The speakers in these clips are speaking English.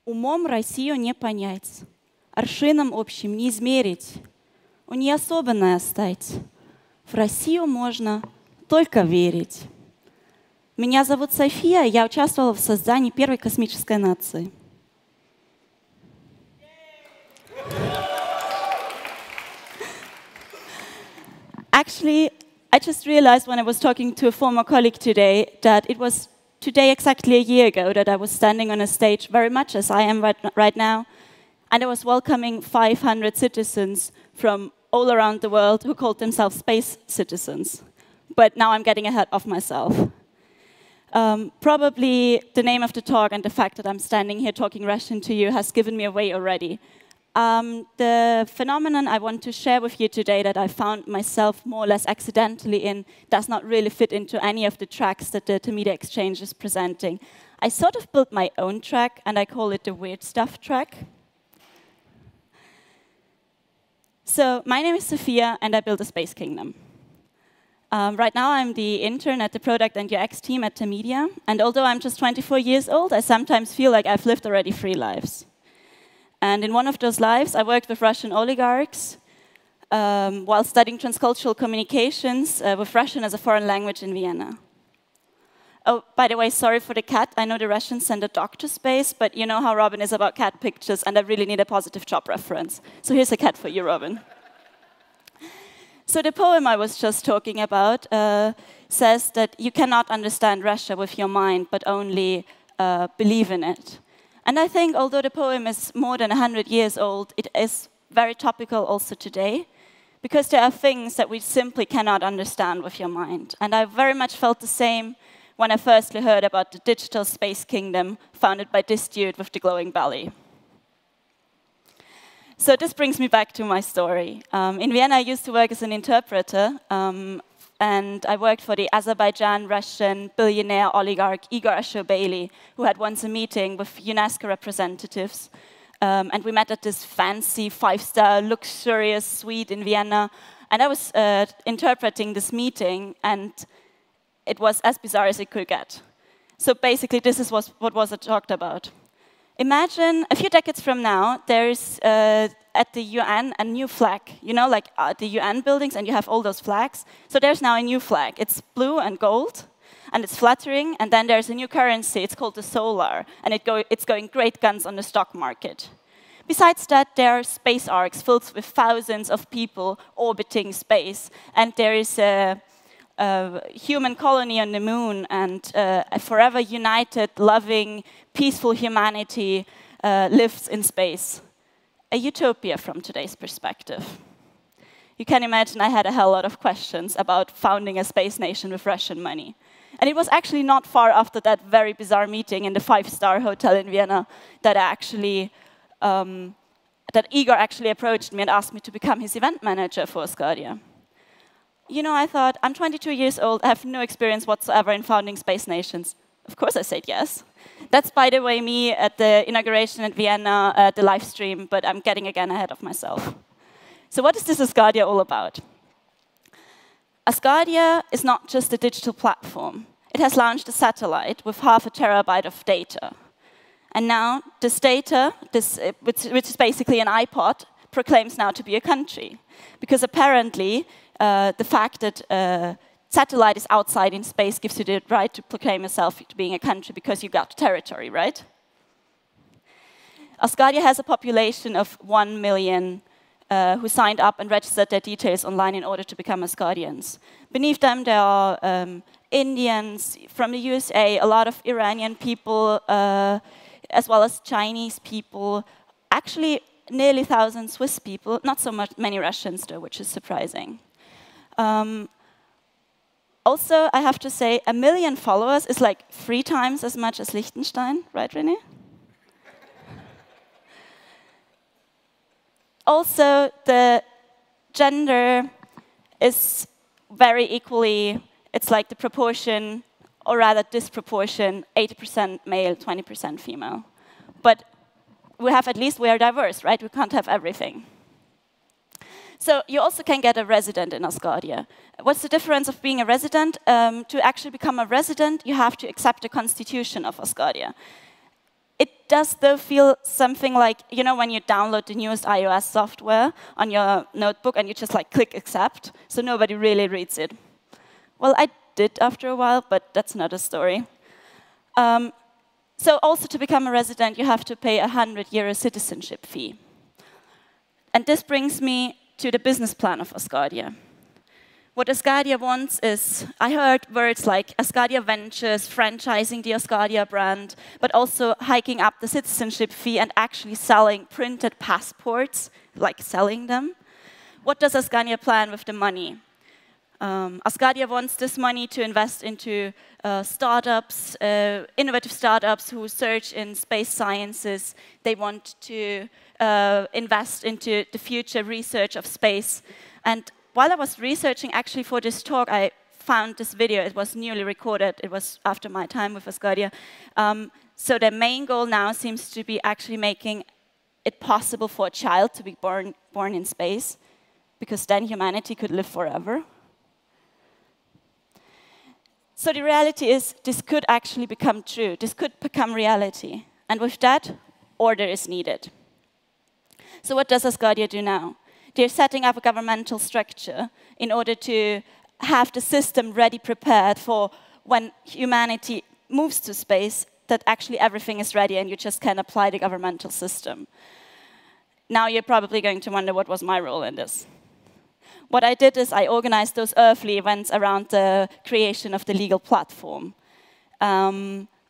Умом Россию не понять, аршином общим не измерить, у нее особенное стать. В Россию можно только верить. Меня зовут София, я участвовала в создании первой космической нации. Actually, I just realized when I was talking to a former colleague today that it was today exactly a year ago that I was standing on a stage very much as I am right now, and I was welcoming 500 citizens from all around the world who called themselves space citizens. But now I'm getting ahead of myself. Probably the name of the talk and the fact that I'm standing here talking Russian to you has given me away already. The phenomenon I want to share with you today that I found myself more or less accidentally in does not really fit into any of the tracks that the Tamedia Exchange is presenting. I sort of built my own track, and I call it the Weird Stuff track. So my name is Sophia, and I built a space kingdom. Right now, I'm the intern at the product and UX team at Tamedia, and although I'm just 24 years old, I sometimes feel like I've lived already 3 lives. And in one of those lives, I worked with Russian oligarchs while studying transcultural communications with Russian as a foreign language in Vienna. Oh, by the way, sorry for the cat. I know the Russians send a dog to space, but you know how Robin is about cat pictures, and I really need a positive job reference. So here's a cat for you, Robin. So the poem I was just talking about says that you cannot understand Russia with your mind, but only believe in it. And I think, although the poem is more than 100 years old, it is very topical also today, because there are things that we simply cannot understand with your mind. And I very much felt the same when I firstly heard about the digital space kingdom founded by this dude with the glowing belly. So this brings me back to my story. In Vienna, I used to work as an interpreter, and I worked for the Azerbaijan-Russian billionaire oligarch Igor Ashurbaily, who had once a meeting with UNESCO representatives. And we met at this fancy 5-star luxurious suite in Vienna. And I was interpreting this meeting, and it was as bizarre as it could get. So basically, this is what was talked about. Imagine a few decades from now, there's at the UN a new flag. You know, like the UN buildings, and you have all those flags. So there's now a new flag. It's blue and gold, and it's fluttering. And then there's a new currency. It's called the solar, and it's going great guns on the stock market. Besides that, there are space arcs filled with thousands of people orbiting space, and there is a human colony on the moon, and a forever united, loving, peaceful humanity lives in space. A utopia from today's perspective. You can imagine I had a hell lot of questions about founding a space nation with Russian money. And it was actually not far after that very bizarre meeting in the 5-star hotel in Vienna that that Igor actually approached me and asked me to become his event manager for Asgardia. You know, I thought, I'm 22 years old, I have no experience whatsoever in founding space nations. Of course I said yes. That's, by the way, me at the inauguration at Vienna, the live stream, but I'm getting again ahead of myself. So what is this Asgardia all about? Asgardia is not just a digital platform. It has launched a satellite with 0.5 terabyte of data. And now this data, which is basically an iPod, proclaims now to be a country. Because apparently, the fact that satellite is outside in space gives you the right to proclaim yourself to being a country because you got territory, right? Asgardia has a population of 1 million who signed up and registered their details online in order to become Asgardians. Beneath them, there are Indians from the USA, a lot of Iranian people, as well as Chinese people, actually nearly 1,000 Swiss people, not so many Russians though, which is surprising. Also, I have to say, 1 million followers is like 3 times as much as Liechtenstein, right, René? Also, the gender is very equally, it's like the proportion, or rather disproportion, 80% male, 20% female. But we are diverse, right? We can't have everything. So you also can get a resident in Asgardia. What's the difference of being a resident? To actually become a resident, you have to accept the constitution of Asgardia. It does, though, feel something like, you know, when you download the newest iOS software on your notebook and you just like click accept, so nobody really reads it. Well, I did after a while, but that's another story. So also to become a resident, you have to pay a €100 citizenship fee. And this brings me to the business plan of Asgardia. What Asgardia wants is, I heard words like Asgardia Ventures, franchising the Asgardia brand, but also hiking up the citizenship fee and actually selling printed passports, like selling them. What does Asgardia plan with the money? Asgardia wants this money to invest into startups, innovative startups who search in space sciences. They want to invest into the future research of space. And while I was researching actually for this talk, I found this video. It was newly recorded. It was after my time with Asgardia. So the main goal now seems to be actually making it possible for a child to be born in space, because then humanity could live forever. So the reality is, this could actually become true. This could become reality. And with that, order is needed. So what does Asgardia do now? They're setting up a governmental structure in order to have the system ready, prepared for when humanity moves to space, that actually everything is ready and you just can apply the governmental system. Now you're probably going to wonder, what was my role in this? What I did is I organized those earthly events around the creation of the legal platform.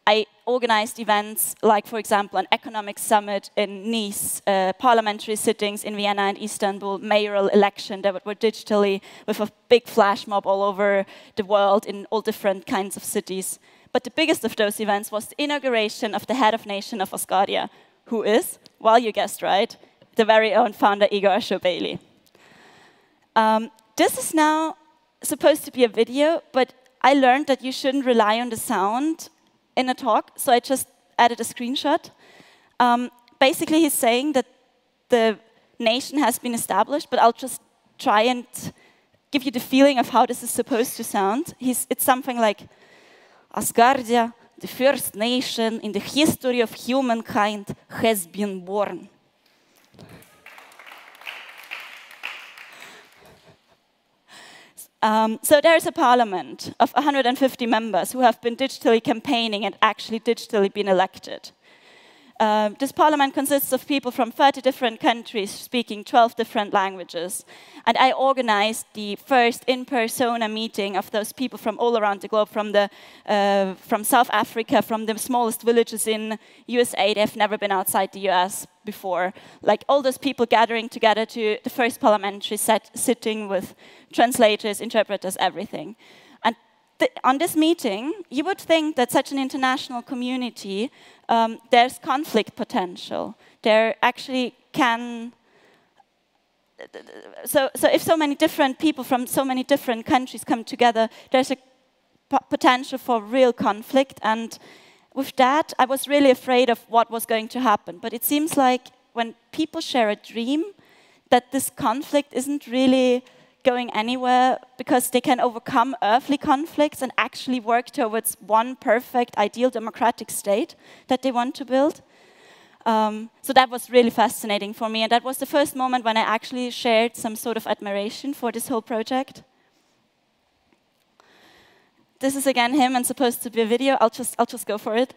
I organized events like, for example, an economic summit in Nice, parliamentary sittings in Vienna and Istanbul, mayoral election that were digitally with a big flash mob all over the world in all different kinds of cities. But the biggest of those events was the inauguration of the head of nation of Asgardia, who is, well, you guessed right, the very own founder Igor Ashur-Bailey. This is now supposed to be a video, but I learned that you shouldn't rely on the sound in a talk, so I just added a screenshot. Basically, he's saying that the nation has been established, but I'll just try and give you the feeling of how this is supposed to sound. It's something like, Asgardia, the first nation in the history of humankind, has been born. So there's a parliament of 150 members who have been digitally campaigning and actually digitally been elected. This parliament consists of people from 30 different countries speaking 12 different languages. And I organized the first in-persona meeting of those people from all around the globe, from South Africa, from the smallest villages in USA. They've never been outside the US before. Like all those people gathering together to the first parliamentary sitting with translators, interpreters, everything. And on this meeting, you would think that such an international community, there's conflict potential. There actually can... So if so many different people from so many different countries come together, there's a potential for real conflict. And with that, I was really afraid of what was going to happen. But it seems like when people share a dream, that this conflict isn't really going anywhere, because they can overcome earthly conflicts and actually work towards one perfect, ideal democratic state that they want to build. So that was really fascinating for me, and that was the first moment when I actually shared some sort of admiration for this whole project. This is again him and supposed to be a video. I'll just go for it.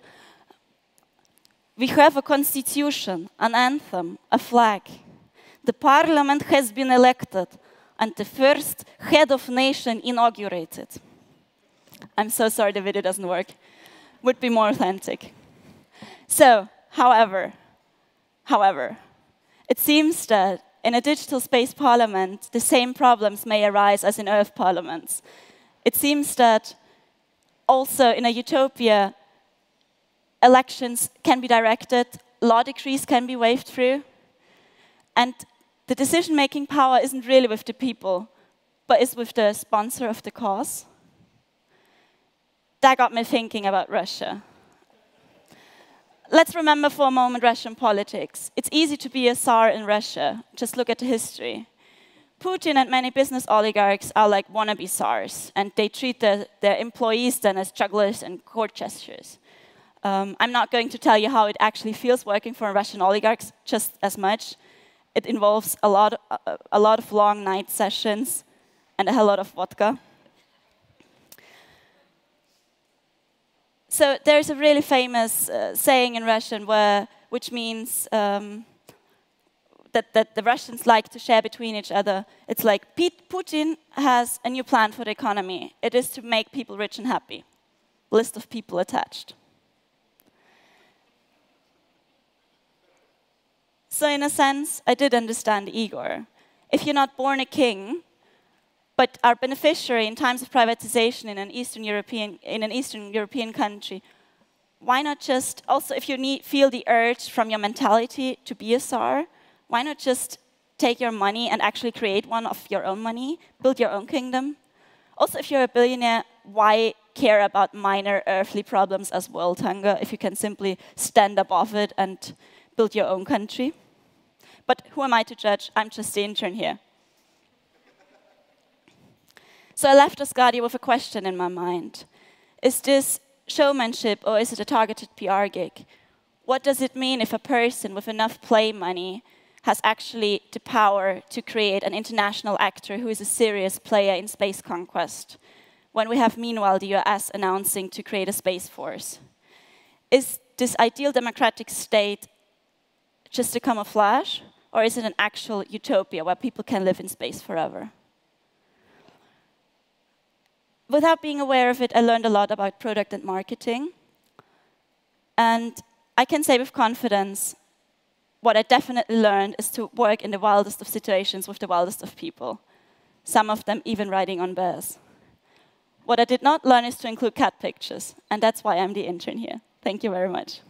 We have a constitution, an anthem, a flag. The parliament has been elected, and the first head of nation inaugurated. I'm so sorry the video doesn't work. Would be more authentic. So, however, it seems that in a digital space parliament, the same problems may arise as in Earth parliaments. It seems that also in a utopia, elections can be directed, law decrees can be waved through, and the decision-making power isn't really with the people, but is with the sponsor of the cause. That got me thinking about Russia. Let's remember for a moment Russian politics. It's easy to be a Tsar in Russia. Just look at the history. Putin and many business oligarchs are like wannabe Tsars, and they treat their employees then as jugglers and court gestures. I'm not going to tell you how it actually feels working for Russian oligarchs just as much. It involves a lot of long night sessions and a hell lot of vodka. So there's a really famous saying in Russian which means that the Russians like to share between each other. It's like, Putin has a new plan for the economy. It is to make people rich and happy. List of people attached. So in a sense, I did understand Igor. If you're not born a king, but are beneficiary in times of privatization in an Eastern European country, why not just, also if you feel the urge from your mentality to be a Tsar, why not just take your money and actually create one of your own money, build your own kingdom? Also, if you're a billionaire, why care about minor earthly problems as world hunger if you can simply stand above it and build your own country? But who am I to judge? I'm just the intern here. So I left Asgardia with a question in my mind. Is this showmanship or is it a targeted PR gig? What does it mean if a person with enough play money has actually the power to create an international actor who is a serious player in space conquest, when we have meanwhile the US announcing to create a space force? Is this ideal democratic state just a camouflage, or is it an actual utopia where people can live in space forever? Without being aware of it, I learned a lot about product and marketing. And I can say with confidence, what I definitely learned is to work in the wildest of situations with the wildest of people, some of them even riding on bears. What I did not learn is to include cat pictures, and that's why I'm the intern here. Thank you very much.